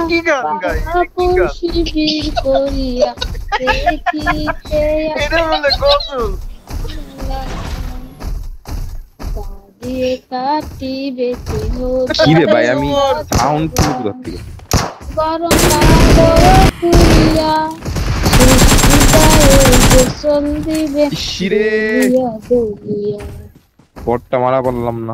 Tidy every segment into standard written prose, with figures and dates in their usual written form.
কি গান গায় কি গান শিবির করিয়া দেখিতে এটা বলে গজল দিয়ে কাটিবে কি রে ভাই আমি সাউন্ড শুনি কোথা থেকে গরম করিয়া গোসল দিবে শিরে বটটা মারা বললাম না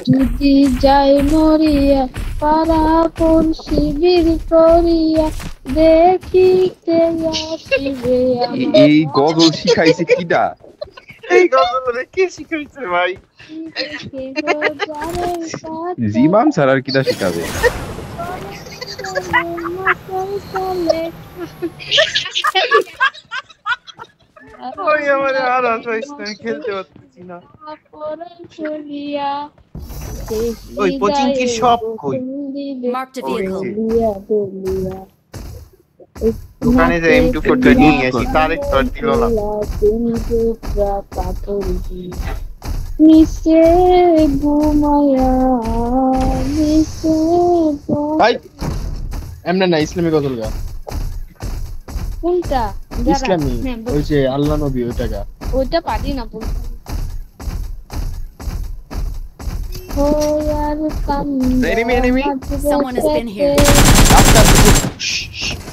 যদি যাই মরিয়া পারাপন শিবির করিয়া দেখিতে আসিবে এই গজল শিখাইছে কিডা এই গজল কে শিখাইছে ভাই জিমান স্যার আর কিডা শিখাবে ওই আমারে আর আসইস না খেলতে পারতেছি না ওই কোচিং কি সব কই Marked a vehicle. দোকানে যে M240 নিয়ে আসি তার একটু আর দিল না নিচে ঘুমায়া নিচে ভাই এমনে না ইসলামিক গজল গা কোনটা ইসলামী ওই যে আল্লাহ নবী ওইটা গা ওইটা পারি না বলতে Enemy. Someone has been here. রাস্তার দিকে